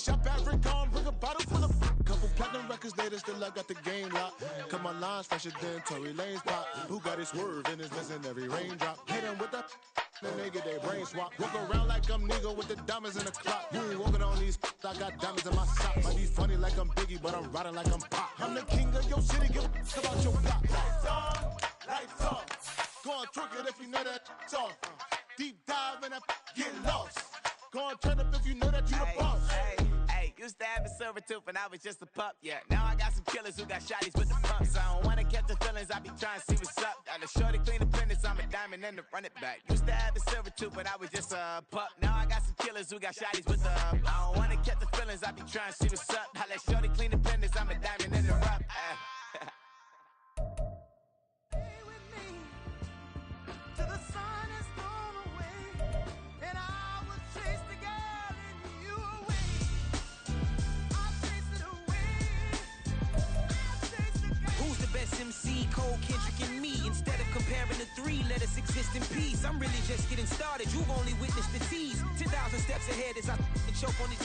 shop at Rickon, bring a bottle full of couple platinum records later, still I got the game locked. Cut my lines fresher than Tory Lane's pop. Who got his swerve and is missing every raindrop? Hit him with the then they get their brain swap. Walk around like I'm Negro with the diamonds in the clock. You ain't walking on these, I got diamonds in my socks. Might be funny like I'm Biggie, but I'm riding like I'm Pop. I'm the king of your city, give a about your block. Lights on, lights off. Go on, twerk it if you know that song. Deep dive and get lost. Go on, turn up if you know that you the boss. Used to have a silver tooth when I was just a pup, yeah. Now I got some killers who got shotties with the pumps. I don't wanna catch the feelings, I be trying to see what's up. Got a shorty clean the business, I'm a diamond and to run it back. Used to have a silver tooth when I was just a pup. Now I got some killers who got shotties with the I don't wanna catch the feelings, I be trying to see what's up. I let shorty clean the business, I'm a diamond and to run. MC, Cole, Kendrick, and me. Instead of comparing the three, let us exist in peace. I'm really just getting started. You've only witnessed the tease. 10,000 steps ahead as I choke on it.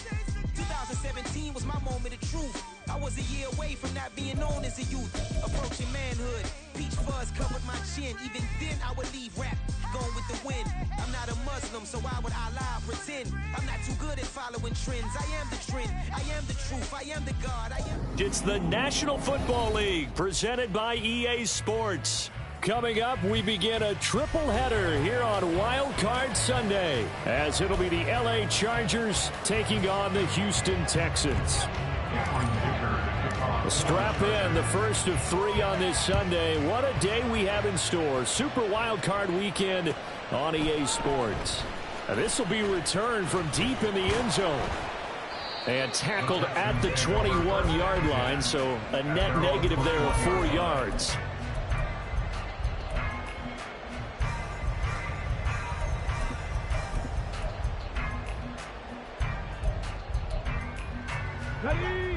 2017 was my moment of truth. I was a year away from not being known as a youth. Approaching manhood. Peach fuzz covered my chin. Even then, I would leave rap going with the wind. I'm not a Muslim, so why would I lie or pretend? I'm not too good at following trends. I am the trend. I am the truth. I am the God. It's the National Football League presented by EA Sports. Coming up, we begin a triple header here on Wild Card Sunday, as it'll be the LA Chargers taking on the Houston Texans. Strap in, the first of three on this Sunday. What a day we have in store. Super Wild Card weekend on EA Sports. This will be returned from deep in the end zone and tackled at the 21-yard line, so a net negative there of 4 yards. Ready?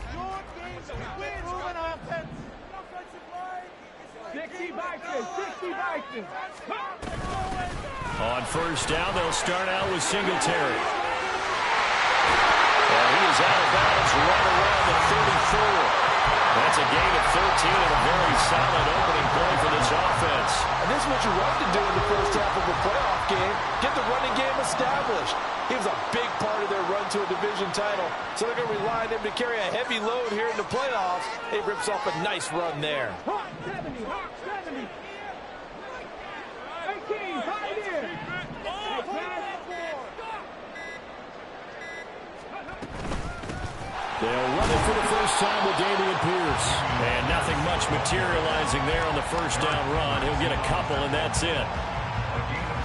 Short games, wins, moving offense. 60 Vikings, 60 Vikings. On first down, they'll start out with Singletary. And he is out of bounds right around the 34. That's a gain of 13 and a very solid opening play for this offense. And this is what you want to do in the first half of a playoff game. Get the running game established. He was a big part of their run to a division title. So they're going to rely on him to carry a heavy load here in the playoffs. He rips off a nice run there. Hawk 70, Hawk 70. 18, right here. They'll run it for the first time with Dameon Pierce. And nothing much materializing there on the first down run. He'll get a couple, and that's it.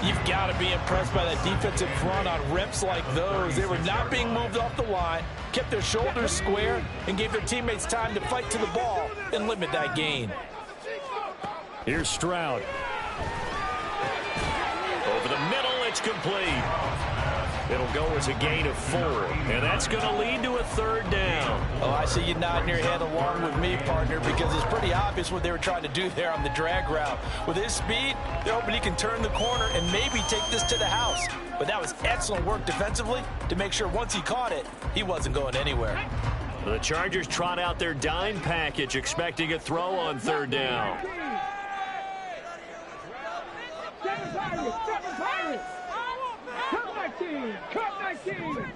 You've got to be impressed by that defensive front on reps like those. They were not being moved off the line, kept their shoulders square, and gave their teammates time to fight to the ball and limit that gain. Here's Stroud. Over the middle, it's complete. It'll go as a gain of 4, and that's going to lead to a third down. Oh, I see you nodding your head along with me, partner, because it's pretty obvious what they were trying to do there on the drag route. With his speed, they're hoping he can turn the corner and maybe take this to the house. But that was excellent work defensively to make sure once he caught it, he wasn't going anywhere. The Chargers trot out their dime package, expecting a throw on third down. Seven Pirates. Cut 19. Cut 19.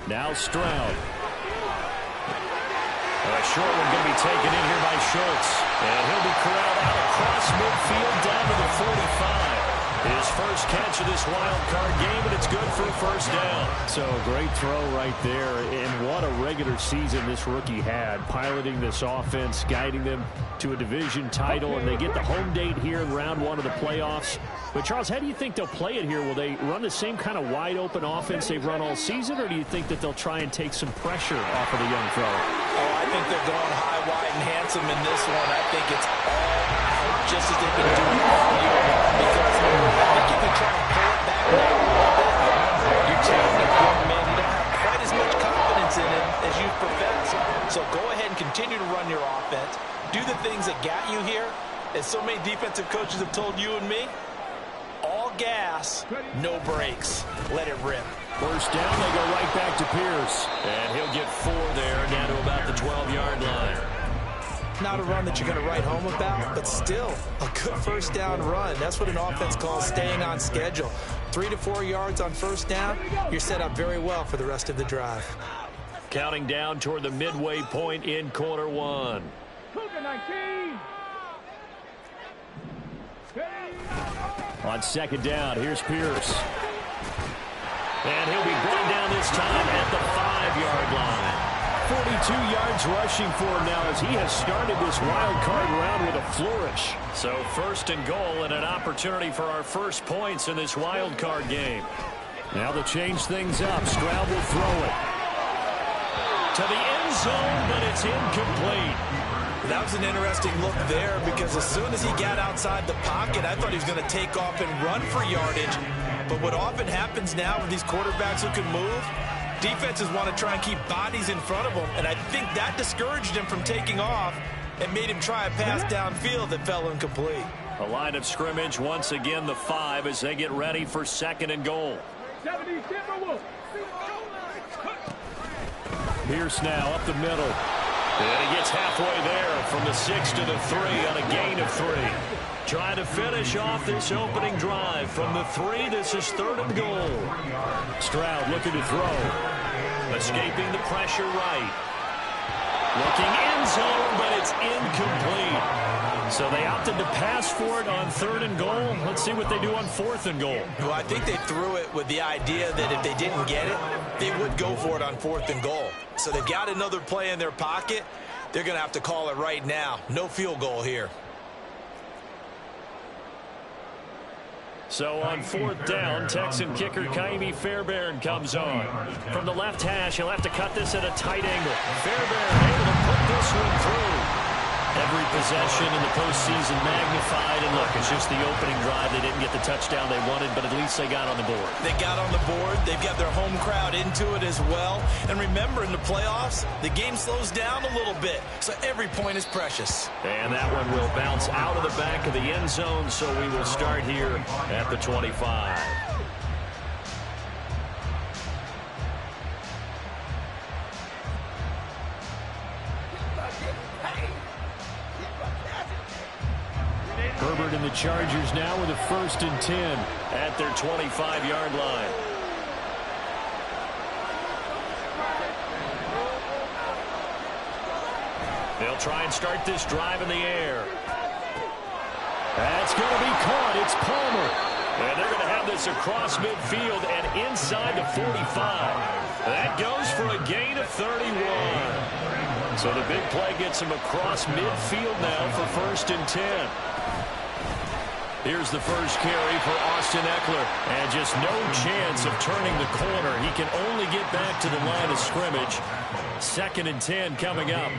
Now Stroud. A short one going to be taken in here by Schultz. And he'll be corralled out across midfield down to the 45. His first catch of this wild card game, and it's good for a first down. So great throw right there. And what a regular season this rookie had, piloting this offense, guiding them to a division title, and they get the home date here in round 1 of the playoffs. But, Charles, how do you think they'll play it here? Will they run the same kind of wide-open offense they've run all season, or do you think that they'll try and take some pressure off of the young thrower? Oh, I think they're going high, wide, and handsome in this one. I think it's all out, just as they've been doing all year long, because I think if you try and pull it back now a little bit, you're telling the young man you don't have quite as much confidence in him as you profess. So go ahead and continue to run your offense. Do the things that got you here. As so many defensive coaches have told you and me, all All gas, no brakes. Let it rip. First down, they go right back to Pierce. And he'll get 4 there, down to about the 12-yard line. Not a run that you're going to write home about, but still a good first down run. That's what an offense calls staying on schedule. 3 to 4 yards on first down, you're set up very well for the rest of the drive. Counting down toward the midway point in quarter 1. Cougar 19. On second down, here's Pierce. And he'll be brought down this time at the 5-yard line. 42 yards rushing for him now as he has started this wild card round with a flourish. So first and goal and an opportunity for our first points in this wild card game. Now they'll change things up. Stroud will throw it to the end zone, but it's incomplete. That was an interesting look there because as soon as he got outside the pocket, I thought he was going to take off and run for yardage. But what often happens now with these quarterbacks who can move, defenses want to try and keep bodies in front of them, and I think that discouraged him from taking off and made him try a pass downfield that fell incomplete. A line of scrimmage, once again the 5 as they get ready for second and goal. Pierce now up the middle. And he gets halfway there from the 6 to the 3 on a gain of 3. Trying to finish off this opening drive from the 3. This is third and goal. Stroud looking to throw. Escaping the pressure right. Looking end zone, but it's incomplete. So they opted to pass for it on third and goal. Let's see what they do on fourth and goal. Well, I think they threw it with the idea that if they didn't get it, they would go for it on fourth and goal. So they've got another play in their pocket. They're going to have to call it right now. No field goal here. So on fourth down, Texan kicker Kaimi Fairbairn comes on. From the left hash, he'll have to cut this at a tight angle. Fairbairn able to put this one through. Every possession in the postseason magnified. And look, it's just the opening drive. They didn't get the touchdown they wanted, but at least they got on the board. They got on the board. They've got their home crowd into it as well. And remember, in the playoffs, the game slows down a little bit. So every point is precious. And that one will bounce out of the back of the end zone. So we will start here at the 25. Herbert and the Chargers now with a 1st and 10 at their 25-yard line. They'll try and start this drive in the air. That's going to be caught. It's Palmer. And they're going to have this across midfield and inside the 45. That goes for a gain of 31. So the big play gets him across midfield now for 1st and 10. Here's the first carry for Austin Eckler. And just no chance of turning the corner. He can only get back to the line of scrimmage. 2nd and 10 coming up.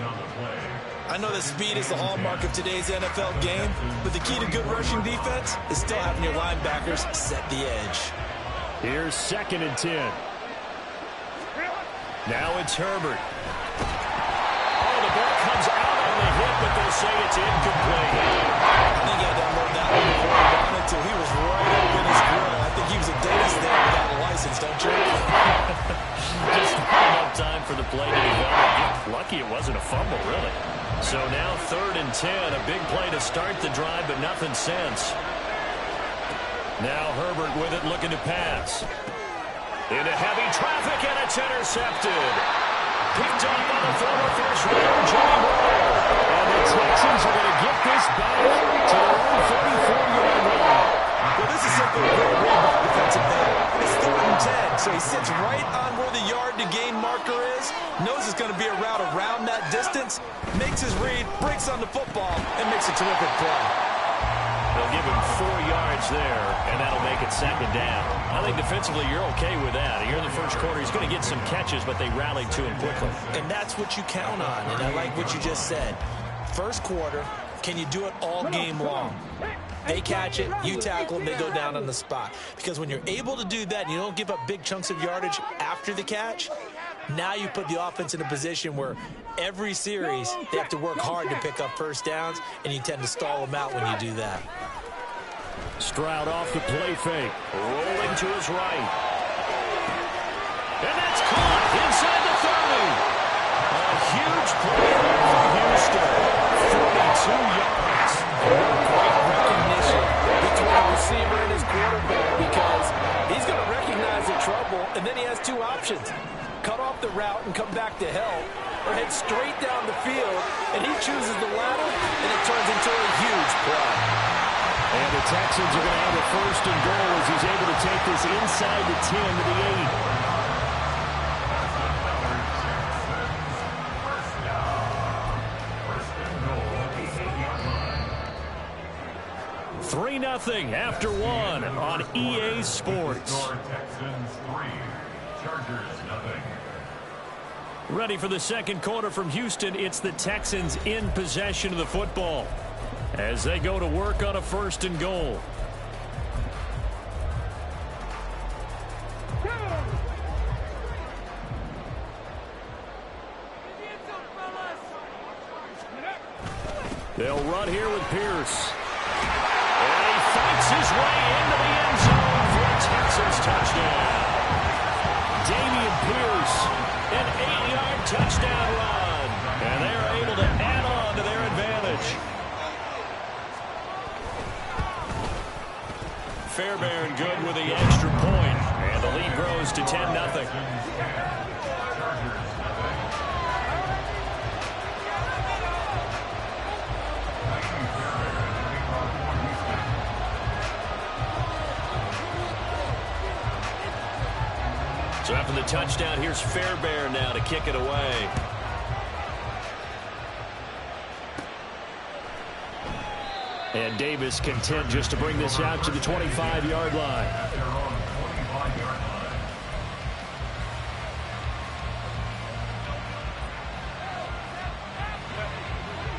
I know that speed is the hallmark of today's NFL game, but the key to good rushing defense is still having your linebackers set the edge. Here's 2nd and 10. Now it's Herbert. Oh, the ball comes out on the hit, but they'll say it's incomplete. I think he had to unload that one before he wanted to. He was right up in his grill. I think he was a dentist there without a license, don't you? Just not enough time for the play to develop. Lucky it wasn't a fumble, really. So now 3rd and 10, a big play to start the drive, but nothing since. Now Herbert with it, looking to pass. Into heavy traffic, and it's intercepted. Picked up by the former first-rounder, Joey Moore. And the Texans are going to get this back to their own 44-yard line. Well, this is simply a great read by the defensive end. It's 3rd and 10, so he sits right on where the yard-to-gain marker is, knows it's going to be a route around that distance, makes his read, breaks on the football, and makes a terrific play. They'll give him 4 yards there, and that'll make it 2nd down. I think defensively you're okay with that. Here in the first quarter, he's going to get some catches, but they rallied to him quickly. And that's what you count on, and I like what you just said. First quarter, can you do it all game long? They catch it, you tackle them, they go down on the spot. Because when you're able to do that and you don't give up big chunks of yardage after the catch, now you put the offense in a position where every series they have to work hard to pick up first downs, and you tend to stall them out when you do that. Stroud off the play fake. Rolling to his right. And that's caught inside the 30. A huge play for Houston. 42 yards. Great recognition between the receiver and his quarterback, because he's going to recognize the trouble, and then he has two options. Cut off the route and come back to help, or head straight down the field, and he chooses the latter, and it turns into a huge play. And the Texans are going to have a first and goal as he's able to take this inside the 10 to the 8. 3-0 after one on EA Sports. Ready for the second quarter from Houston. It's the Texans in possession of the football as they go to work on a first and goal. They'll run here with Pierce. And he fights his way into the end zone for a Texans touchdown. Dameon Pierce, an 8-yard touchdown run. And they're able to add on to their advantage. Fairbairn good with the extra point. And the lead grows to 10-0. So after the touchdown, here's Fairbairn now to kick it away. And Davis content just to bring this out to the 25-yard line.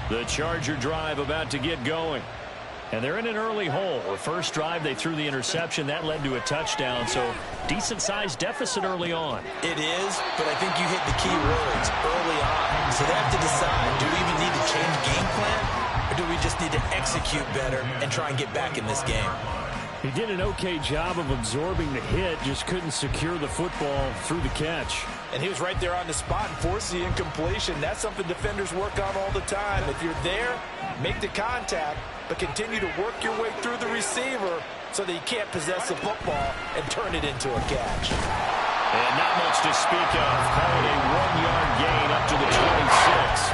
The Charger drive about to get going. And they're in an early hole. The first drive, they threw the interception. That led to a touchdown, so decent-sized deficit early on. It is, but I think you hit the key words early on. So they have to decide, do we even need to change game plan, or do we just need to execute better and try and get back in this game? He did an okay job of absorbing the hit, just couldn't secure the football through the catch. And he was right there on the spot and forced the incompletion. That's something defenders work on all the time. If you're there, make the contact, but continue to work your way through the receiver so that you can't possess the football and turn it into a catch. And not much to speak of. Calling a 1-yard gain up to the 26.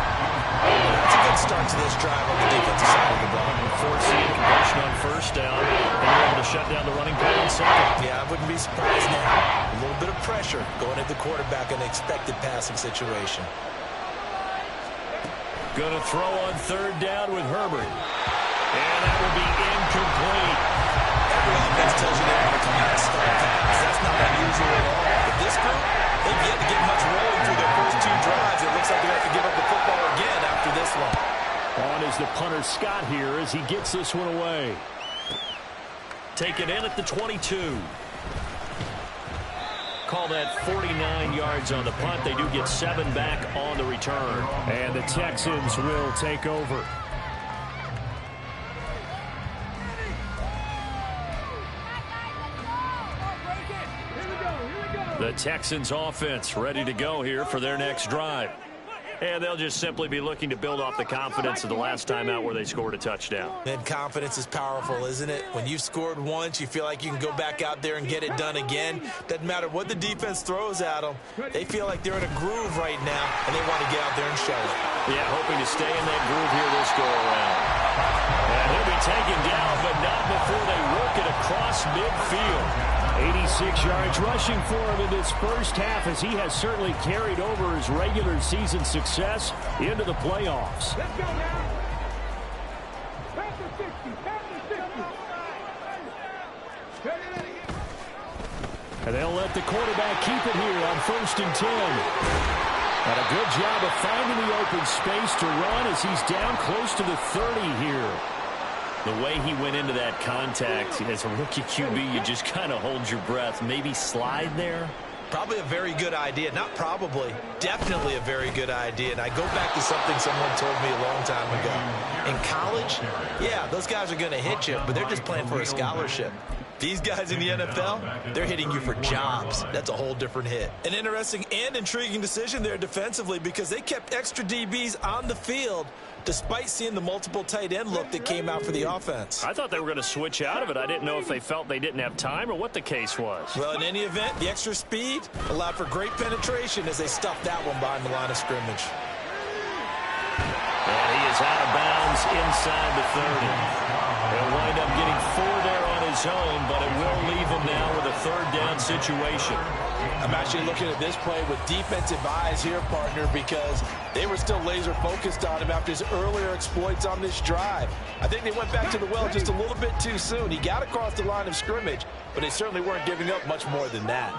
That's a good start to this drive on the defensive side of the ball. Forcing incompletion on first down, and you're able to shut down the running play on second. Yeah, I wouldn't be surprised now. A little bit of pressure going at the quarterback in an expected passing situation. Going to throw on third down with Herbert. And that will be incomplete. Every offense tells you they want to come out and start pass. That's not unusual at all. But this group, they've yet to get much rolling through their first two drives. It looks like they have to give up the football again after this one. On is the punter Scott here as he gets this one away. Taken in at the 22. Call that 49 yards on the punt. They do get 7 back on the return. And the Texans will take over. The Texans offense ready to go here for their next drive. And they'll just simply be looking to build off the confidence of the last time out where they scored a touchdown. And confidence is powerful, isn't it? When you've scored once, you feel like you can go back out there and get it done again. Doesn't matter what the defense throws at them. They feel like they're in a groove right now, and they want to get out there and show it. Yeah, hoping to stay in that groove here this go-around. And he'll be taken down, but not before they work it across midfield. 86 yards rushing for him in this first half, as he has certainly carried over his regular season success into the playoffs. Let's go now. Pass the 60. Pass the 60. And they'll let the quarterback keep it here on 1st and 10. And a good job of finding the open space to run as he's down close to the 30 here. The way he went into that contact as a rookie QB, you just kind of hold your breath. Maybe slide there. Probably a very good idea. Not probably, definitely a very good idea. And I go back to something someone told me a long time ago. In college, yeah, those guys are going to hit you, but they're just playing for a scholarship. These guys in the NFL, they're hitting you for jobs. That's a whole different hit. An interesting and intriguing decision there defensively because they kept extra DBs on the field despite seeing the multiple tight end look that came out for the offense. I thought they were going to switch out of it. I didn't know if they felt they didn't have time or what the case was. Well, in any event, the extra speed allowed for great penetration as they stuffed that one behind the line of scrimmage. And he is out of bounds inside the 30. He'll wind up getting 4 there on his own, but it will leave him now with a 3rd down situation. I'm actually looking at this play with defensive eyes here, partner, because they were still laser focused on him after his earlier exploits on this drive. I think they went back to the well just a little bit too soon. He got across the line of scrimmage, but they certainly weren't giving up much more than that.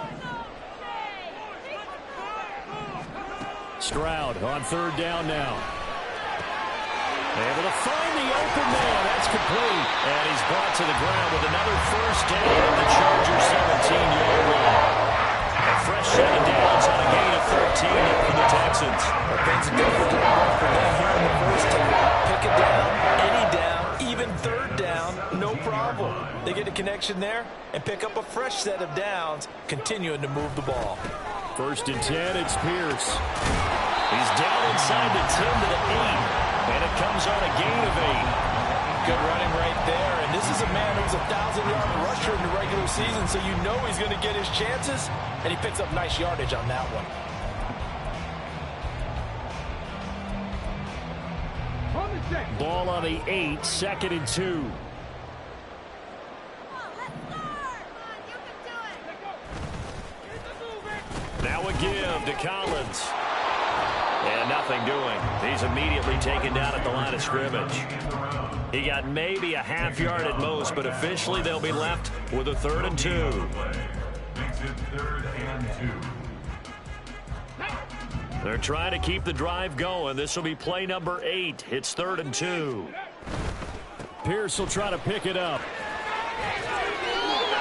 Stroud on 3rd down now. Able to find the open man. That's complete. And he's brought to the ground with another 1st down at the Chargers 17-yard line. A fresh set of downs on a gain of 13 for the Texans. Things are different for them here in the 1st down. Pick it down, any down, even 3rd down, no problem. They get a connection there and pick up a fresh set of downs, continuing to move the ball. 1st and 10, it's Pierce. He's down inside the 10 to the 8. And it comes on a gain of 8. Good running right there. And this is a man who's a 1,000-yard rusher in the regular season, so you know he's going to get his chances. And he picks up nice yardage on that one. Ball on the 8, 2nd and 2. Now a give to Collins. And nothing doing. He's immediately taken down at the line of scrimmage. He got maybe a half yard at most, but officially they'll be left with a 3rd and 2. Makes it 3rd and 2. They're trying to keep the drive going. This will be play number 8. It's 3rd and 2. Pierce will try to pick it up.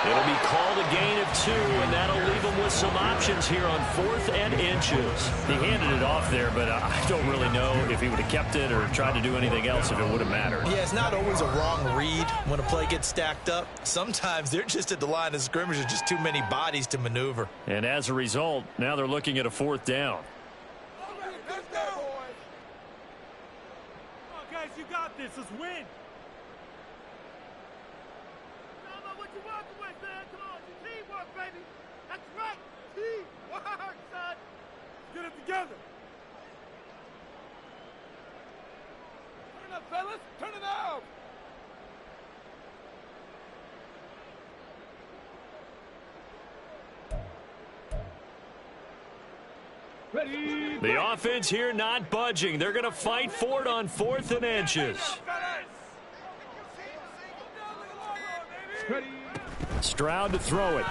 It'll be called a gain of 2, and that'll leave him with some options here on 4th and inches. He handed it off there, but I don't really know if he would have kept it or tried to do anything else if it would have mattered. Yeah, it's not always a wrong read when a play gets stacked up. Sometimes they're just at the line of scrimmage. There's just too many bodies to maneuver. And as a result, now they're looking at a 4th down. Let's go, boys. Come on, guys, you got this. Let's win. Baby, that's right. Teamwork, son. Get it together. Turn it up, fellas. Turn it up. Ready. The offense here not budging. They're going to fight for it on 4th and inches. Ready. Stroud to throw it.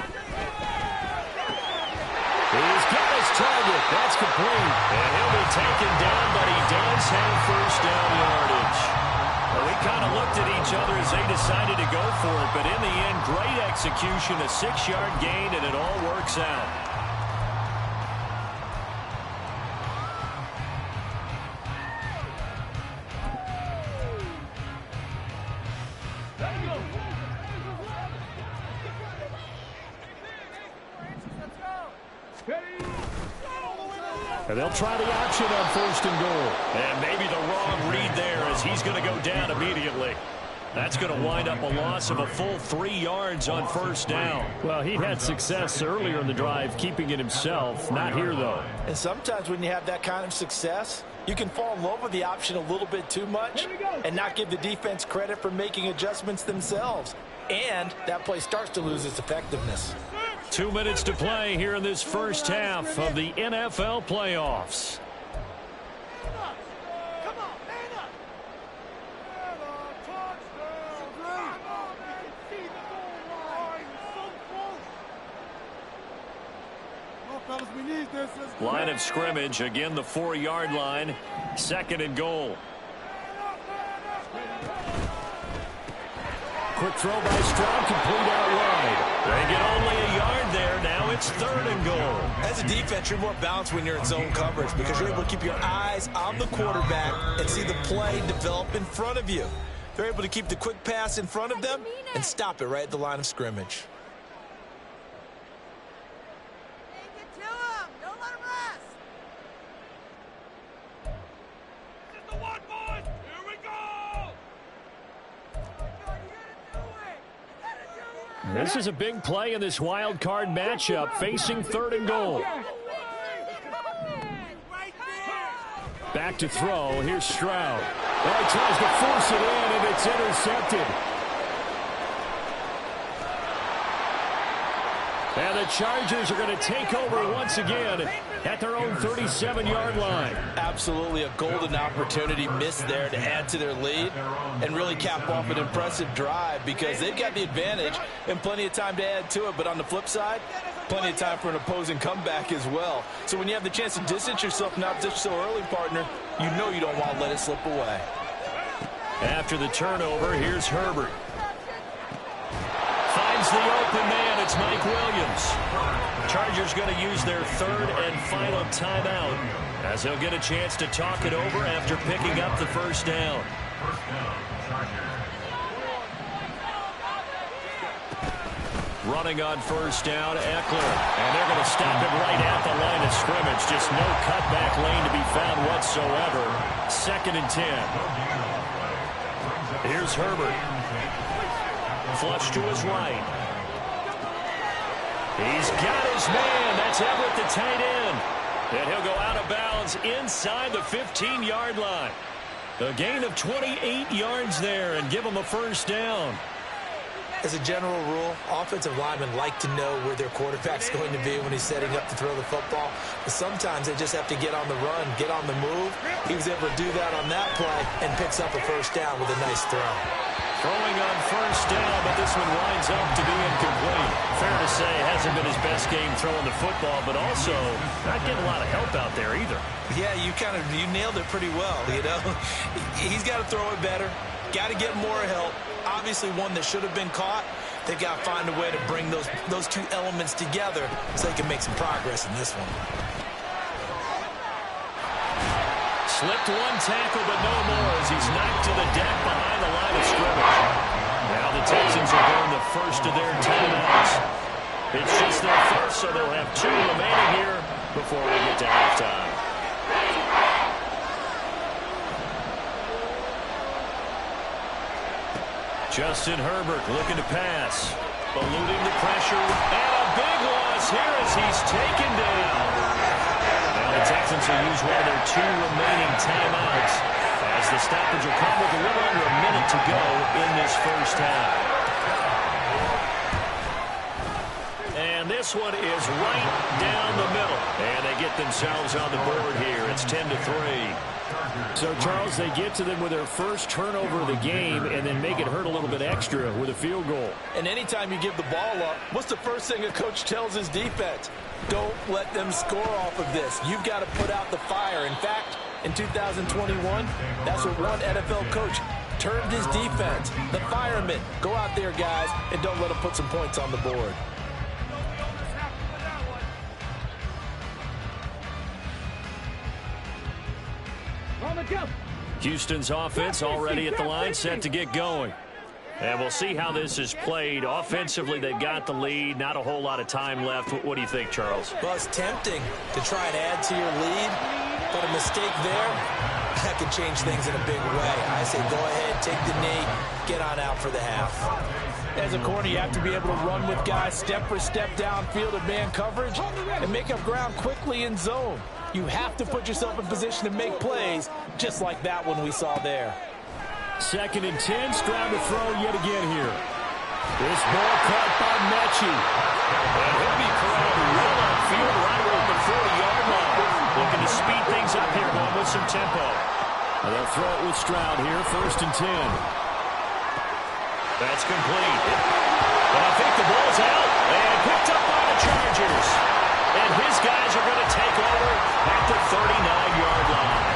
He's got his target. That's complete. And he'll be taken down, but he does have 1st down yardage. Well, we kind of looked at each other as they decided to go for it, but in the end, great execution, a 6-yard gain, and it all works out. And they'll try the option on 1st and goal. And maybe the wrong read there as he's going to go down immediately. That's going to wind up a loss of a full 3 yards on 1st down. Well, he had success earlier in the drive keeping it himself. Not here, though. And sometimes when you have that kind of success, you can fall in love with the option a little bit too much and not give the defense credit for making adjustments themselves. And that play starts to lose its effectiveness. 2 minutes to play here in this 1st half of the NFL playoffs. Come on, man up. Fellas, we need this. Line of scrimmage, again the 4-yard line, 2nd and goal. Quick throw by Stroud, complete out wide. They get only a yard there. Now it's 3rd and goal. As a defense, you're more balanced when you're in zone coverage because you're able to keep your eyes on the quarterback and see the play develop in front of you. They're able to keep the quick pass in front of them and stop it right at the line of scrimmage. This is a big play in this wild card matchup, facing 3rd and goal. Back to throw. Here's Stroud. Oh, he tries to force it in, and it's intercepted. And the Chargers are going to take over once again at their own 37-yard line. Absolutely a golden opportunity missed there to add to their lead and really cap off an impressive drive because they've got the advantage and plenty of time to add to it. But on the flip side, plenty of time for an opposing comeback as well. So when you have the chance to distance yourself not just so early, partner, you know you don't want to let it slip away. After the turnover, here's Herbert. Finds the open man. It's Mike Williams. Chargers going to use their 3rd and final timeout as he'll get a chance to talk it over after picking up the first down. Running on first down, Eckler. And they're going to stop him right at the line of scrimmage. Just no cutback lane to be found whatsoever. 2nd and 10. Here's Herbert. Flush to his right. He's got his man. That's Everett, the tight end. And he'll go out of bounds inside the 15-yard line. A gain of 28 yards there and give him a first down. As a general rule, offensive linemen like to know where their quarterback's going to be when he's setting up to throw the football. But sometimes they just have to get on the run, get on the move. He was able to do that on that play and picks up a first down with a nice throw. Throwing on first down, but this one winds up to be incomplete. Fair to say, hasn't been his best game throwing the football, but also not getting a lot of help out there either. Yeah, you nailed it pretty well, you know. He's got to throw it better, got to get more help. Obviously one that should have been caught. They've got to find a way to bring those two elements together so they can make some progress in this one. Slipped one tackle, but no more as he's knocked to the deck behind the line of scrimmage. Now the Texans are going the first of their timeouts. It's just their first, so they'll have 2 remaining here before we get to halftime. Justin Herbert looking to pass. Eluding the pressure. And a big loss here as he's taken down. The Texans will use one of their 2 remaining timeouts as the stoppage will come with a little under a minute to go in this first half. And this one is right down the middle. And they get themselves on the board here. It's 10-3. So, Charles, they get to them with their first turnover of the game and then make it hurt a little bit extra with a field goal. And anytime you give the ball up, what's the first thing a coach tells his defense? Don't let them score off of this. You've got to put out the fire. In fact, in 2021, that's what one NFL coach termed his defense. The firemen. Go out there, guys, and don't let them put some points on the board. Houston's offense already at the line, set to get going. And we'll see how this is played. Offensively, they've got the lead. Not a whole lot of time left. What do you think, Charles? Well, it's tempting to try and add to your lead, but a mistake there, that could change things in a big way. I say go ahead, take the knee, get on out for the half. As a corner, you have to be able to run with guys step for step downfield in man coverage and make up ground quickly in zone. You have to put yourself in position to make plays, just like that one we saw there. 2nd and 10, Stroud to throw yet again here. This ball caught by Mechie. And he'll be corralled well outfield right around the 40-yard line. Looking to speed things up here, going with some tempo. And they'll throw it with Stroud here, 1st and 10. That's complete. But I think the ball's out and picked up by the Chargers. And his guys are going to take over at the 39-yard line.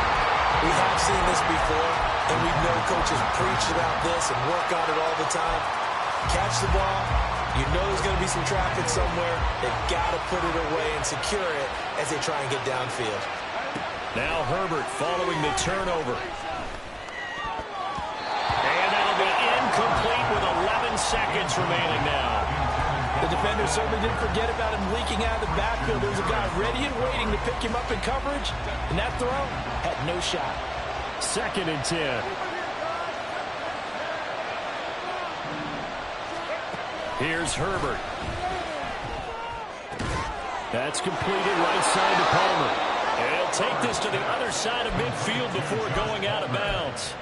We have seen this before, and we know coaches preach about this and work on it all the time. Catch the ball, You know there's going to be some traffic somewhere. They've got to put it away and secure it as they try and get downfield. Now Herbert following the turnover. And that'll be incomplete with 11 seconds remaining now. The defender certainly didn't forget about him leaking out of the backfield. There was a guy ready and waiting to pick him up in coverage, and that throw had no shot. 2nd and 10. Here's Herbert. That's completed right side to Palmer. And he'll take this to the other side of midfield before going out of bounds.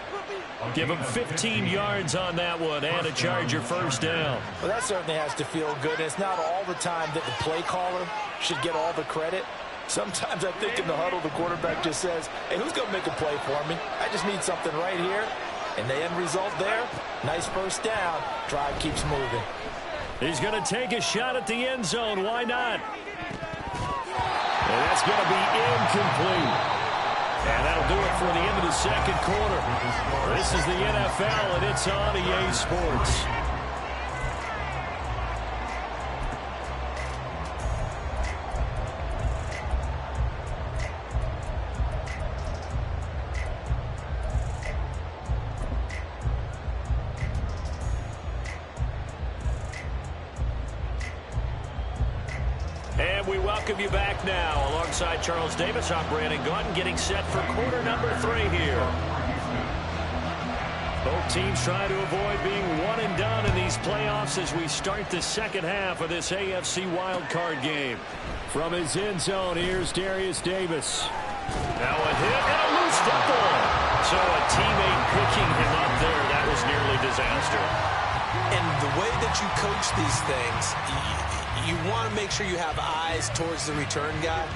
Give him 15 yards on that one and a Charger first down. Well, that certainly has to feel good. It's not all the time that the play caller should get all the credit. Sometimes I think in the huddle, the quarterback just says, hey, who's going to make a play for me? I just need something right here. And the end result there, nice first down. Drive keeps moving. He's going to take a shot at the end zone. Why not? And that's going to be incomplete. And that'll do it for the end of the second quarter. This is the NFL, and it's on EA Sports. And we welcome you back now. Alongside Charles Davis, I'm Brandon Gautin, getting set for quarter number 3 here. Both teams trying to avoid being one and done in these playoffs as we start the second half of this AFC wildcard game. From his end zone, here's Darius Davis. Now a hit and a loose football. So a teammate picking him up there, that was nearly disaster. And the way that you coach these things, you want to make sure you have eyes towards the return guy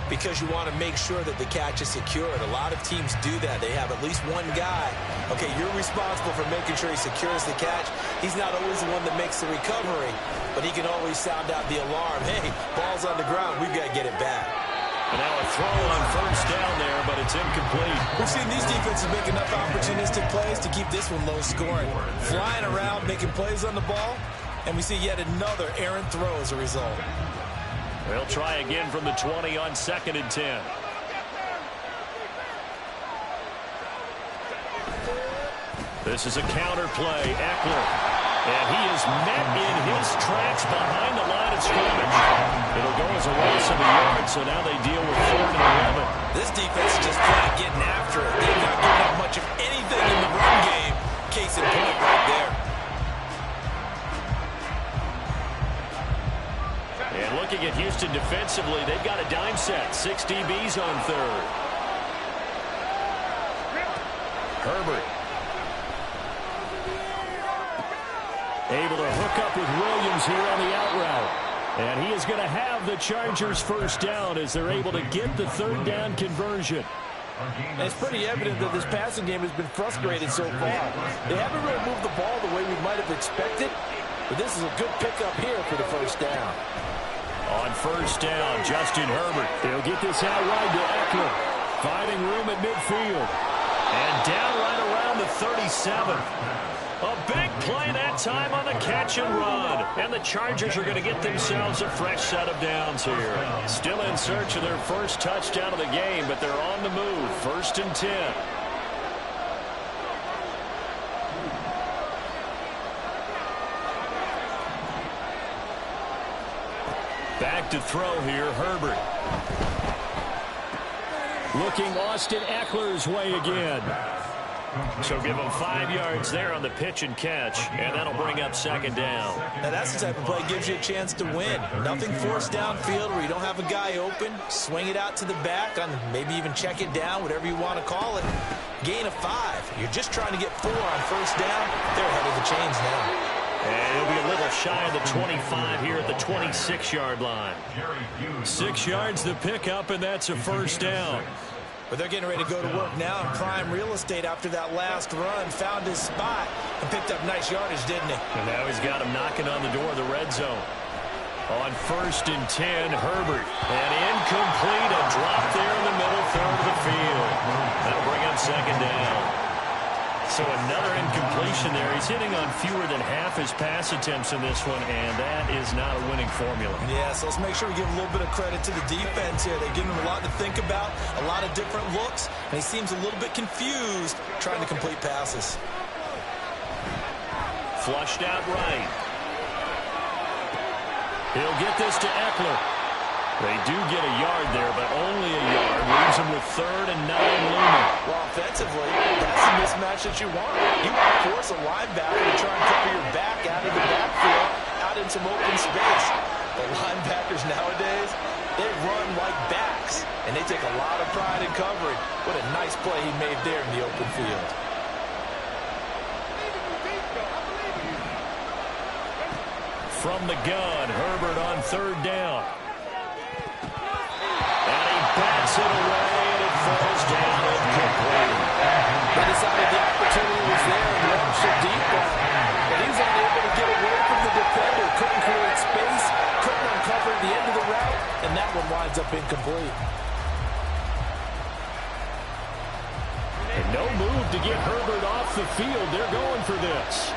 because you want to make sure that the catch is secured. A lot of teams do that. They have at least one guy. Okay, you're responsible for making sure he secures the catch. He's not always the one that makes the recovery, but he can always sound out the alarm. Hey, ball's on the ground. We've got to get it back. And now a throw on first down there, but it's incomplete. We've seen these defenses make enough opportunistic plays to keep this one low scoring. Flying around, making plays on the ball. And we see yet another errant throw as a result. They'll try again from the 20 on 2nd and 10. This is a counter play. Eckler. And he is met in his tracks behind the line of scrimmage. It'll go as a loss of a yard, so now they deal with 4th and 11. This defense is just flat getting after it. They've not given up much of anything in the run game. Case in point right there. And looking at Houston defensively, they've got a dime set. 6 DBs on 3rd. Herbert. Able to hook up with Williams here on the out route. And he is going to have the Chargers first down as they're able to get the 3rd down conversion. And it's pretty evident that this passing game has been frustrated so far. They haven't really moved the ball the way we might have expected, but this is a good pickup here for the first down. On first down, Justin Herbert. He'll get this out wide to Eckler. Finding room at midfield. And down right around the 37. A big play that time on the catch and run. And the Chargers are going to get themselves a fresh set of downs here. Still in search of their first touchdown of the game, but they're on the move. 1st and 10. Back to throw here, Herbert. Looking Austin Eckler's way again. So give him 5 yards there on the pitch and catch, and that'll bring up 2nd down. Now that's the type of play that gives you a chance to win. Nothing forced downfield where you don't have a guy open. Swing it out to the back, on maybe even check it down, whatever you want to call it. Gain of 5. You're just trying to get 4 on first down. They're ahead of the chains now. And it'll be a little shy of the 25 here at the 26-yard line. 6 yards the pickup, and that's a first down. But they're getting ready to go to work now in prime real estate after that last run. Found his spot and picked up nice yardage, didn't he? And now he's got him knocking on the door of the red zone. On 1st and 10, Herbert. And incomplete, a drop there in the middle third of the field. That'll bring up 2nd down. So another incompletion there. He's hitting on fewer than half his pass attempts in this one, and that is not a winning formula. Yeah, so let's make sure we give a little bit of credit to the defense here. They're giving him a lot to think about, a lot of different looks, and he seems a little bit confused trying to complete passes. Flushed out right. He'll get this to Eckler. They do get a yard there, but only a yard. Leaves him with 3rd and 9 looming. Well, offensively, that's the mismatch that you want. You want to force a linebacker to try and cover your back out of the backfield, out in some open space. The linebackers nowadays, they run like backs, and they take a lot of pride in covering. What a nice play he made there in the open field. From the gun, Herbert on 3rd down. And he bats it away, and it falls down incomplete. They decided the opportunity was there and launched a deep ball. But he was unable to get away from the defender. Couldn't create space, couldn't uncover the end of the route, and that one winds up incomplete. And no move to get Herbert off the field. They're going for this.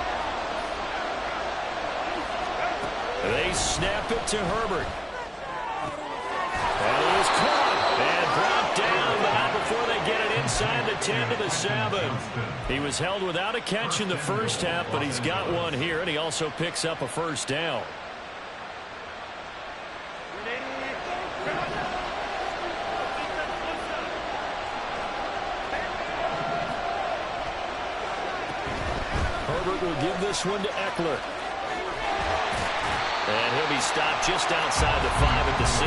They snap it to Herbert. And it is caught and brought down, but not before they get it inside the 10 to the 7. He was held without a catch in the first half, but he's got one here, and he also picks up a 1st down. Herbert will give this one to Eckler. And he'll be stopped just outside the 5 at the 6.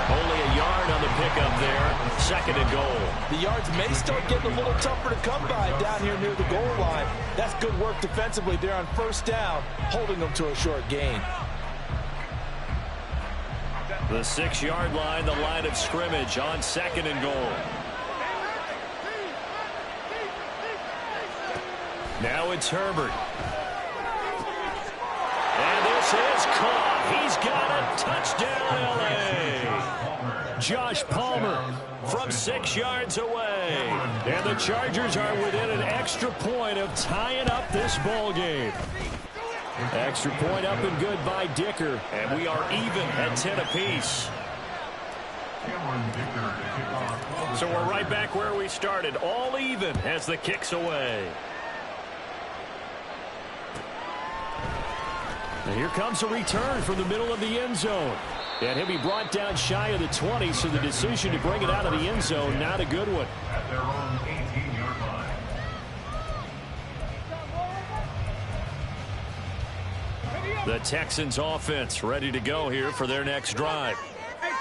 Only a yard on the pickup there. 2nd and goal. The yards may start getting a little tougher to come by down here near the goal line. That's good work defensively there on 1st down, holding them to a short gain. The 6-yard line, the line of scrimmage on 2nd and goal. Now it's Herbert. And this is caught. He's got a touchdown, L.A. Josh Palmer from 6 yards away. And the Chargers are within an extra point of tying up this ball game. Extra point up and good by Dicker. And we are even at 10 apiece. So we're right back where we started. All even as the kick's away. And here comes a return from the middle of the end zone. And he'll be brought down shy of the 20, so the decision to bring it out of the end zone, not a good one. At their own 18-yard line. The Texans offense ready to go here for their next drive.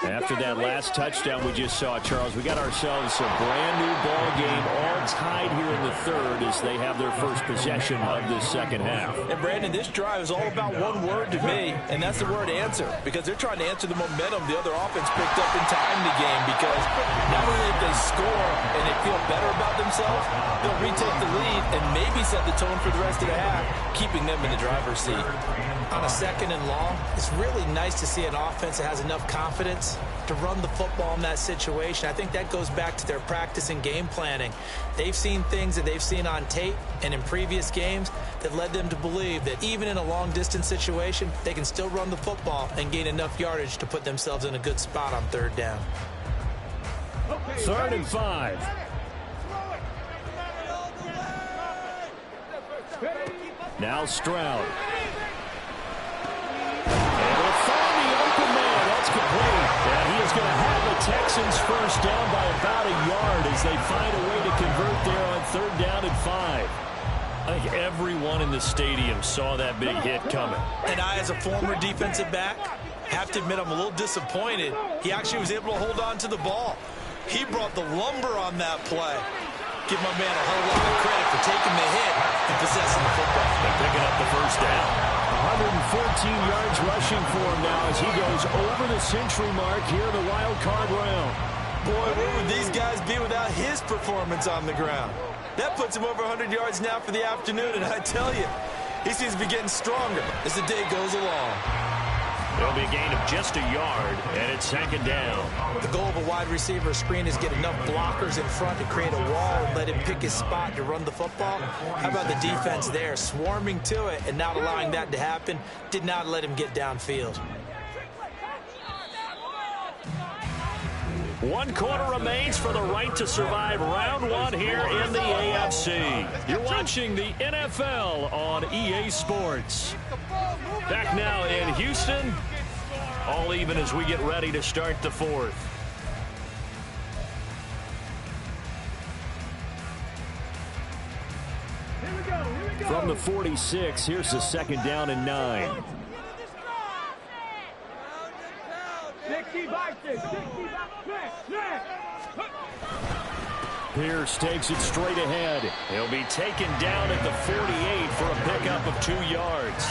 After that last touchdown we just saw, Charles, we got ourselves a brand new ball game, all tied here in the 3rd as they have their first possession of this 2nd half. And Brandon, this drive is all about one word to me, and that's the word answer, because they're trying to answer the momentum the other offense picked up in time the game, because not only if they score and they feel better about themselves, they'll retake the lead and maybe set the tone for the rest of the half, keeping them in the driver's seat. On a 2nd and long, it's really nice to see an offense that has enough confidence to run the football in that situation. I think that goes back to their practice and game planning. They've seen things that they've seen on tape and in previous games that led them to believe that even in a long-distance situation, they can still run the football and gain enough yardage to put themselves in a good spot on 3rd down. 3rd and 5. Now Stroud. And he is going to have the Texans first down by about a yard as they find a way to convert there on 3rd down and 5. I think everyone in the stadium saw that big hit coming. And I, as a former defensive back, have to admit I'm a little disappointed. He actually was able to hold on to the ball. He brought the lumber on that play. Give my man a whole lot of credit for taking the hit and possessing the football. And picking up the first down. 114 yards rushing for him now as he goes over the century mark here in the wild card round. Boy, where would these guys be without his performance on the ground? That puts him over 100 yards now for the afternoon, and I tell you, he seems to be getting stronger as the day goes along. It'll be a gain of just a yard, and it's second down. The goal of a wide receiver screen is get enough blockers in front to create a wall and let him pick his spot to run the football. How about the defense there, swarming to it and not allowing that to happen? Did not let him get downfield. 1 quarter remains for the right to survive round 1 here in the AFC. You're watching the NFL on EA Sports. Back now in Houston, all even as we get ready to start the 4th. From the 46, here's the second down and 9. 60 by 6, 60 by 6. Pierce takes it straight ahead. He'll be taken down at the 48 for a pickup of 2 yards.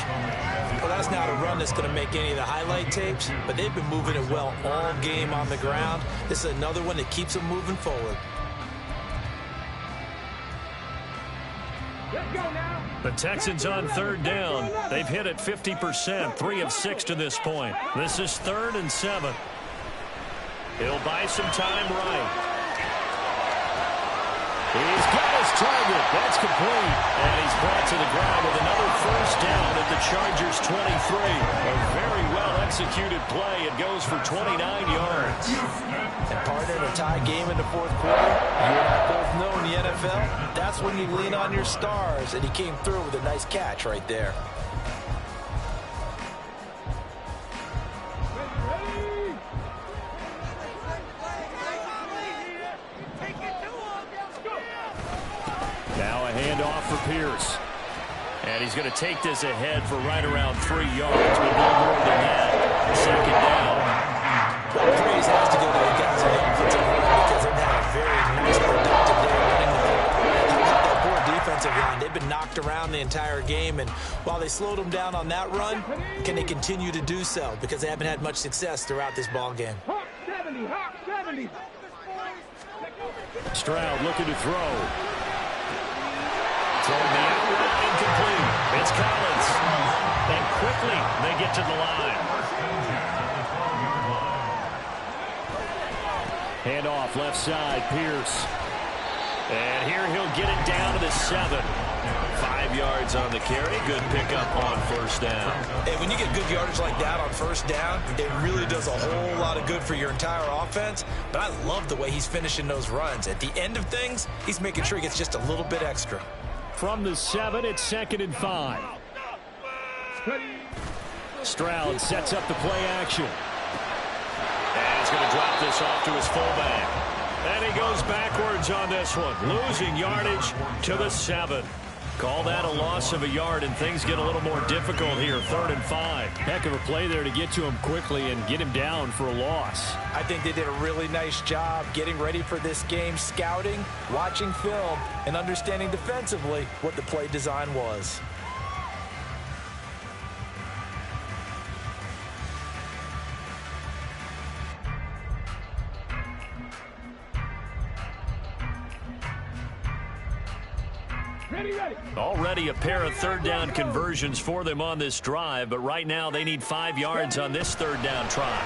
Well, that's not a run that's going to make any of the highlight tapes, but they've been moving it well all game on the ground. This is another one that keeps them moving forward. Let's go now. The Texans on 3rd down. They've hit it 50%, 3 of 6 to this point. This is 3rd and 7. He'll buy some time right. He's got his target. That's complete. And he's brought to the ground with another first down at the Chargers' 23. A very well-executed play. It goes for 29 yards. And partner, in a tie game in the 4th quarter, you and I both know in the NFL, that's when you lean on your stars. And he came through with a nice catch right there. Now a handoff for Pierce. And he's going to take this ahead for right around 3 yards, but no more than that. Second down. Well, praise has to go to the guys on the offensive line because they've had a very nice, productive day running the football. How about that poor defensive line? They've been knocked around the entire game, and while they slowed them down on that run, can they continue to do so? Because they haven't had much success throughout this ball game. Hawk 70, Hawk 70. Stroud looking to throw. Throwing the outlet, incomplete. It's Collins. And quickly they get to the line. Handoff left side, Pierce. And here he'll get it down to the 7. 5 yards on the carry. Good pickup on 1st down. And when you get good yardage like that on 1st down, it really does a whole lot of good for your entire offense. But I love the way he's finishing those runs. At the end of things, he's making sure he gets just a little bit extra. From the 7, it's 2nd and 5. Stroud sets up the play action. And he's going to drop this off to his fullback. And he goes backwards on this one, losing yardage to the 7. Call that a loss of a yard, and things get a little more difficult here, 3rd and 5. Heck of a play there to get to him quickly and get him down for a loss. I think they did a really nice job getting ready for this game, scouting, watching film, and understanding defensively what the play design was. Already a pair of 3rd down conversions for them on this drive, but right now they need 5 yards on this 3rd down try.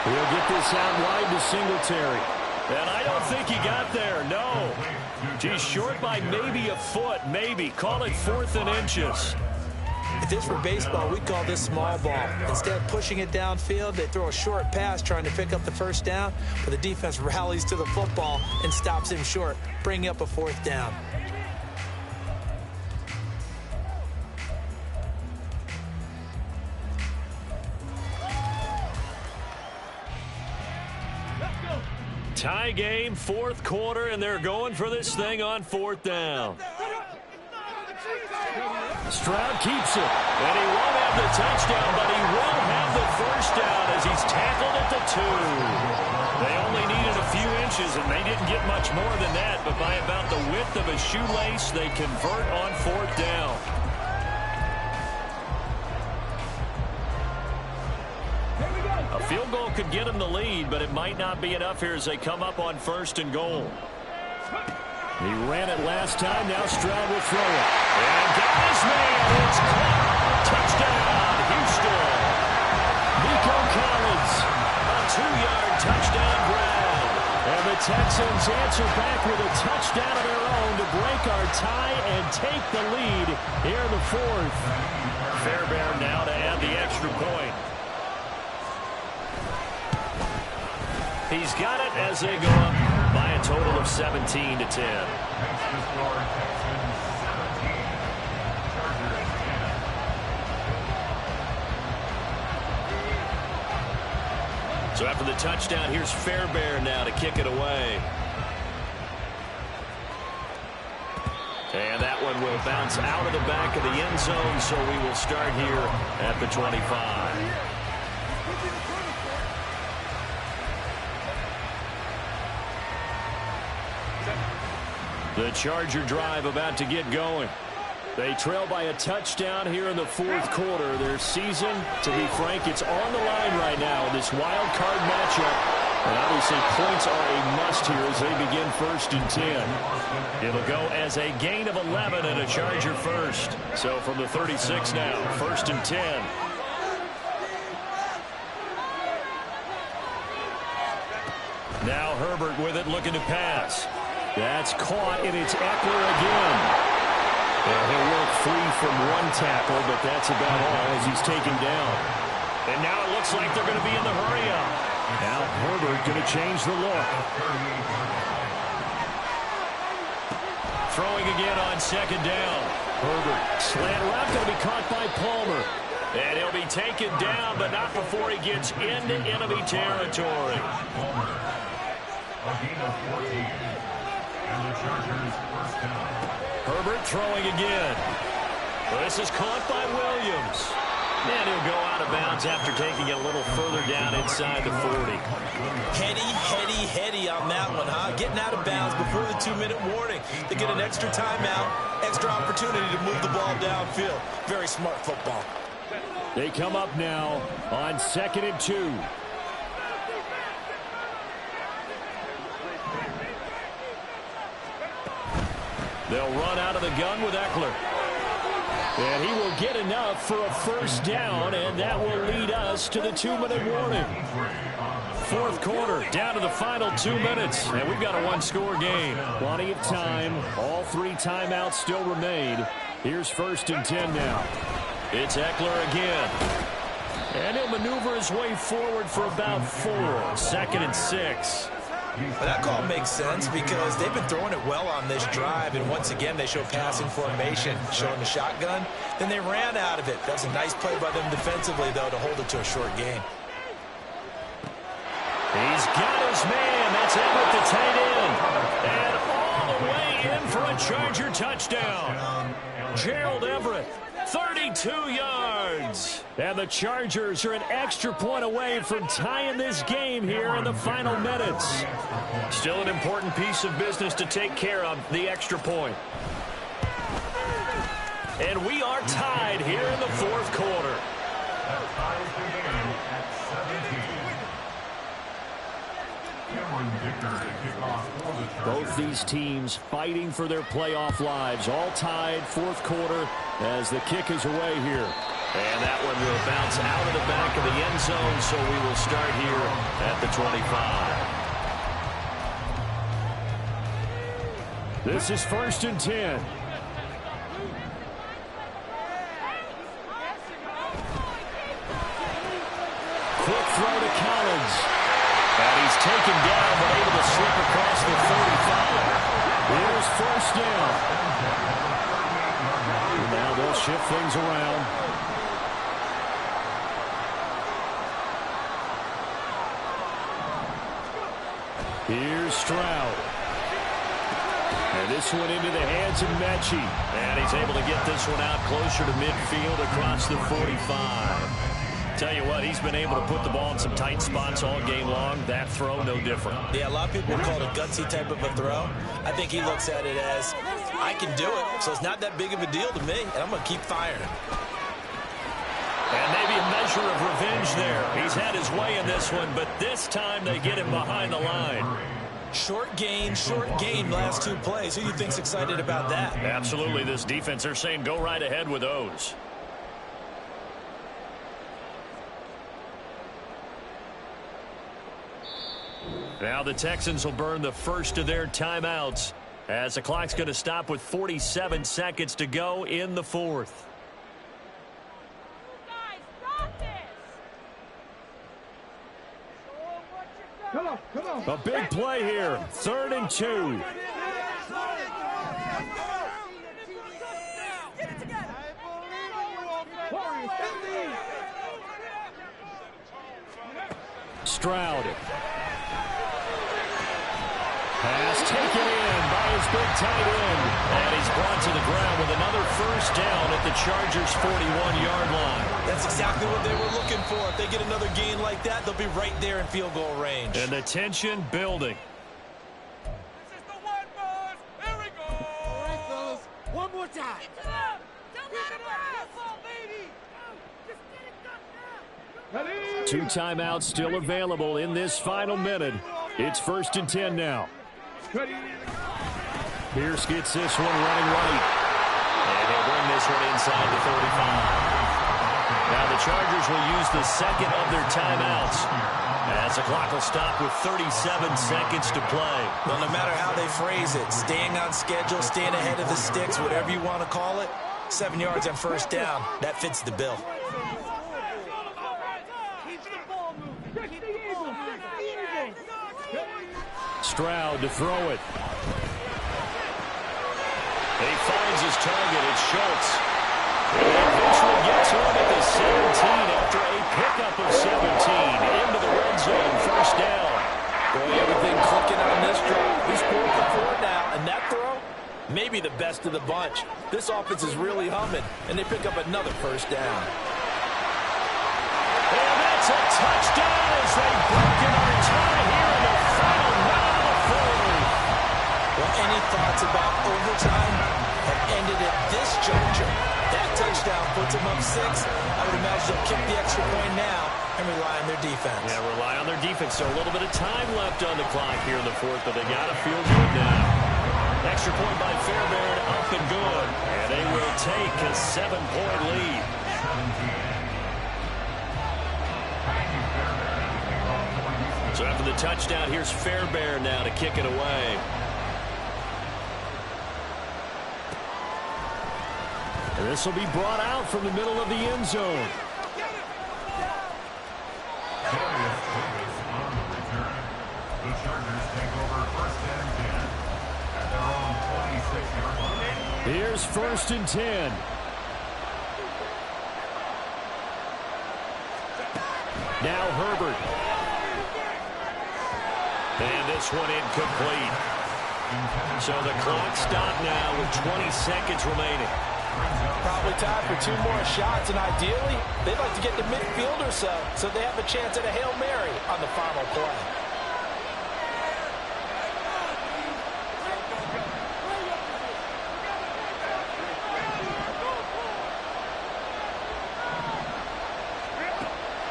He'll get this out wide to Singletary. And I don't think he got there, no. He's short by maybe a foot, maybe. Call it 4th and inches. If this were baseball, we'd call this small ball. Instead of pushing it downfield, they throw a short pass trying to pick up the 1st down, but the defense rallies to the football and stops him short, bringing up a 4th down. Tie game, 4th quarter, and they're going for this thing on 4th down. Stroud keeps it, and he won't have the touchdown, but he will have the 1st down as he's tackled at the 2. They only needed a few inches, and they didn't get much more than that, but by about the width of a shoelace, they convert on 4th down. A field goal could get them the lead, but it might not be enough here as they come up on 1st and goal. He ran it last time. Now Stroud will throw it. And got his man. It's caught. Touchdown, Houston. Texans answer back with a touchdown of their own to break our tie and take the lead here in the fourth. Fairbairn now to add the extra point. He's got it as they go up by a total of 17 to 10. Next to score, Texans 17, Chargers 10. So after the touchdown, here's Fairbairn now to kick it away. And that one will bounce out of the back of the end zone, so we will start here at the 25. The Charger drive about to get going. They trail by a touchdown here in the fourth quarter. Their season, to be frank, it's on the line right now in this wild card matchup. And obviously points are a must here as they begin 1st and 10. It'll go as a gain of 11 and a Charger first. So from the 36 now, 1st and 10. Now Herbert with it, looking to pass. That's caught, and it's Eckler again. And he'll work free from one tackle, but that's about all as he's taken down. And now it looks like they're going to be in the hurry-up. Now Herbert going to change the look. Throwing again on 2nd down. Herbert, slant route, going to be caught by Palmer. And he'll be taken down, but not before he gets into enemy territory. A gain of 14. And the Chargers first down. Herbert throwing again. Well, this is caught by Williams. And he'll go out of bounds after taking it a little further down inside the 40. Heady on that one, huh? Getting out of bounds before the 2-minute warning. They get an extra timeout, extra opportunity to move the ball downfield. Very smart football. They come up now on 2nd and 2. They'll run out of the gun with Eckler. And he will get enough for a first down, and that will lead us to the 2-minute warning. Fourth quarter, down to the final 2 minutes, and we've got a one-score game. Plenty of time. All 3 timeouts still remain. Here's 1st and 10 now. It's Eckler again. And he'll maneuver his way forward for about 4. 2nd and 6. But that call makes sense because they've been throwing it well on this drive, and once again they show passing formation, showing the shotgun. Then they ran out of it. That's a nice play by them defensively, though, to hold it to a short gain. He's got his man. That's Everett, the tight end. And all the way in for a Charger touchdown. Gerald Everett, 32 yards. And the Chargers are an extra point away from tying this game here in the final minutes. Still an important piece of business to take care of, the extra point. And we are tied here in the fourth quarter. That ties the game at 17. Cameron Dicker to kick off for the Chargers. Both these teams fighting for their playoff lives. All tied, fourth quarter, as the kick is away here. And that one will bounce out of the back of the end zone, so we will start here at the 25. This is 1st and 10. Quick throw to Collins. And he's taken down, but able to slip across the 35. Here's 1st down. And now they'll shift things around. Here's Stroud. And this one into the hands of Mechie. And he's able to get this one out closer to midfield across the 45. Tell you what, he's been able to put the ball in some tight spots all game long. That throw, no different. Yeah, a lot of people call it a gutsy type of a throw. I think he looks at it as, I can do it, so it's not that big of a deal to me, and I'm going to keep firing. And maybe a measure of revenge there. He's had his way in this one, but this time they get him behind the line. Short gain, last 2 plays. Who do you think's excited about that? Absolutely, this defense, they're saying go right ahead with those. Now the Texans will burn the first of their timeouts as the clock's going to stop with 47 seconds to go in the fourth. Come on, come on. A big play here. 3rd and 2. Stroud. Pass taken in by his big tight end. And he's brought to the ground with another first down at the Chargers' 41-yard line. That's exactly what they were looking for. If they get another gain like that, they'll be right there in field goal range. And the tension building. This is the one, boys. Here we go. All right, fellas. One more time. Get to them. Don't let him rest. Baby. Just get it done now. 2 timeouts still available in this final minute. It's 1st and 10 now. Pierce gets this one running right. And he'll bring this one inside the 35. Now the Chargers will use the second of their timeouts as the clock will stop with 37 seconds to play. Well, no matter how they phrase it, staying on schedule, staying ahead of the sticks, whatever you want to call it, 7 yards on first down, that fits the bill. Stroud to throw it. He finds his target. It's Schultz. And eventually gets home at the 17 after a pickup of 17 into the red zone. First down. Boy, everything clicking on this drive. He's 4 for 4 now, and that throw, maybe the best of the bunch. This offense is really humming, and they pick up another first down. And that's a touchdown as they've broken our tie here in the final minute of the fourth. Well, any thoughts about overtime have ended at this juncture. That touchdown puts them up 6. I would imagine they'll kick the extra point now and rely on their defense. Yeah, rely on their defense. So a little bit of time left on the clock here in the fourth, but they got to feel good now. Extra point by Fairbairn, up and good. And they will take a 7-point lead. So after the touchdown, here's Fairbairn now to kick it away. And this will be brought out from the middle of the end zone. The Chargers take over 1st and 10 at their own 26-yard line. Here's 1st and 10. Now Herbert. And this one incomplete. So the clock stopped now with 20 seconds remaining. Probably time for 2 more shots, and ideally, they'd like to get to midfield or so they have a chance at a Hail Mary on the final play.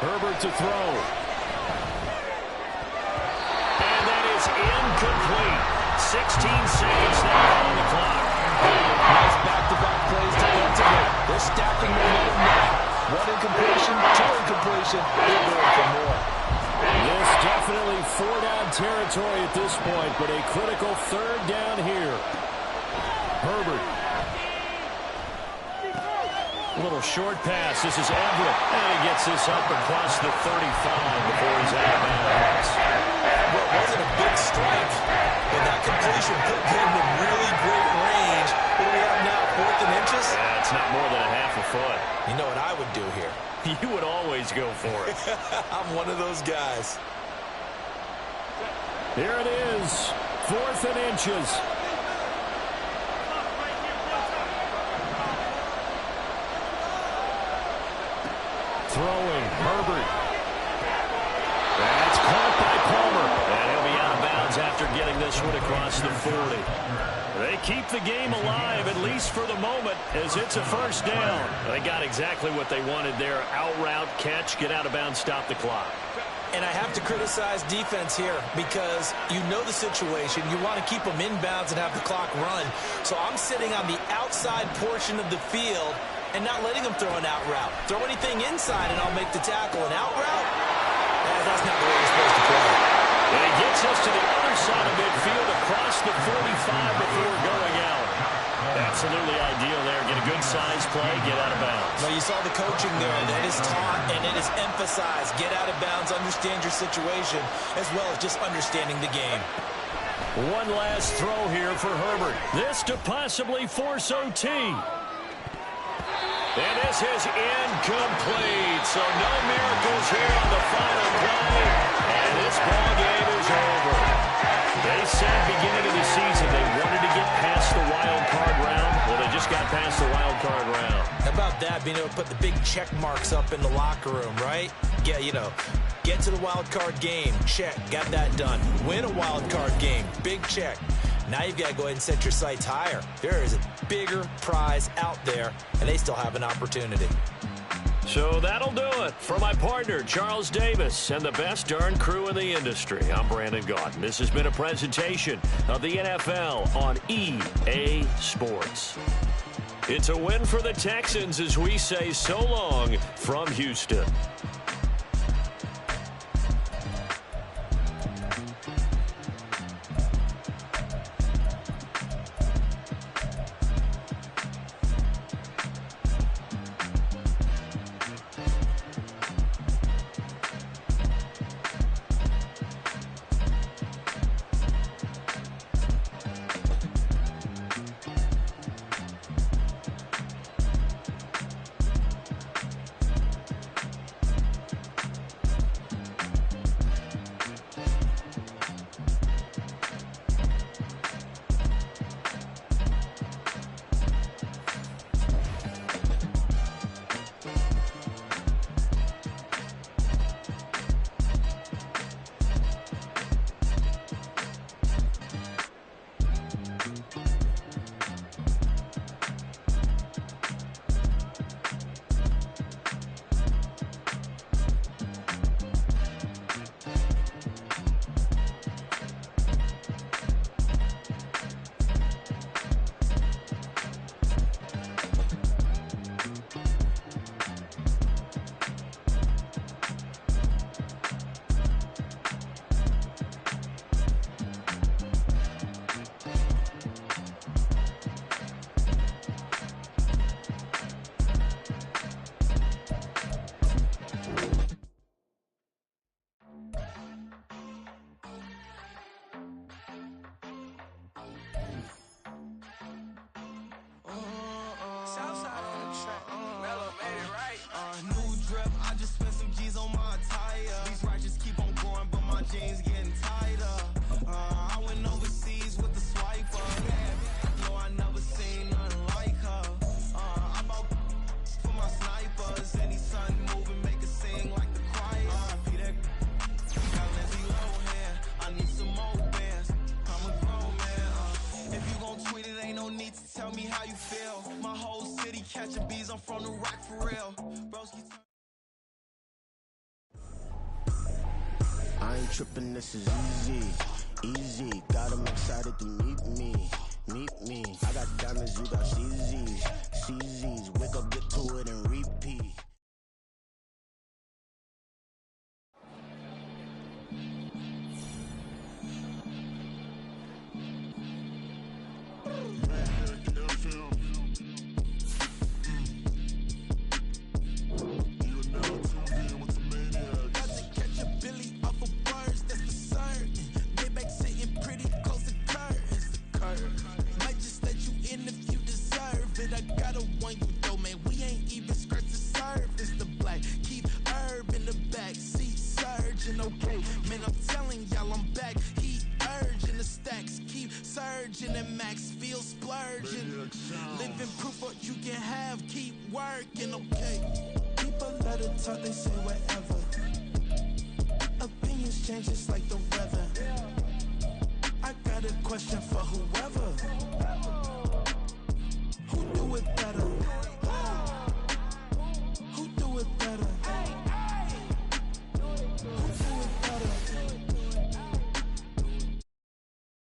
Herbert to throw. And that is incomplete. 16 seconds now on the clock. Nice back-to-back plays defensively. They're stacking momentum now. 1 incompletion, 2 incompletion. They're going for more. This definitely 4-down territory at this point, but a critical 3rd down here. Herbert. A little short pass. This is Everett. And he gets this up across the 35 before he's out of bounds. Well, it wasn't a big strike, but that completion put him in really great range. What do we have now, 4th and inches? Yeah, it's not more than a half a foot. You know what I would do here? You would always go for it. I'm one of those guys. Here it is. 4th and inches. Throwing, Herbert. That's caught by Palmer. And he'll be out of bounds after getting this one across the 40. They keep the game alive, at least for the moment, as it's a first down. They got exactly what they wanted there. Out route, catch, get out of bounds, stop the clock. And I have to criticize defense here because you know the situation. You want to keep them inbounds and have the clock run. So I'm sitting on the outside portion of the field and not letting them throw an out route. Throw anything inside and I'll make the tackle. An out route? That's not the way you're supposed to play. And he gets us to the other side of midfield across the 45 before going out. Absolutely ideal there. Get a good size play, get out of bounds. Well, you saw the coaching there. That is taught and it is emphasized. Get out of bounds, understand your situation, as well as just understanding the game. One last throw here for Herbert. This to possibly force OT. And this is incomplete. So no miracles here on the final play. And this ball game is over. They said beginning of the season they wanted to get past the wild card round. Well, they just got past the wild card round. How about that, being able to put the big check marks up in the locker room, right? Yeah, you know, get to the wild card game, check, got that done. Win a wild card game, big check. Now you've got to go ahead and set your sights higher. There is a bigger prize out there, and they still have an opportunity. So that'll do it. For my partner, Charles Davis, and the best darn crew in the industry, I'm Brandon Gaudin. This has been a presentation of the NFL on EA Sports. It's a win for the Texans as we say so long from Houston. I ain't tripping, this is easy, easy. Got them excited to meet me. I got diamonds, you got CZs. Wake up, get to it, and repeat. They say whatever. Opinions change just like the weather. I got a question for whoever.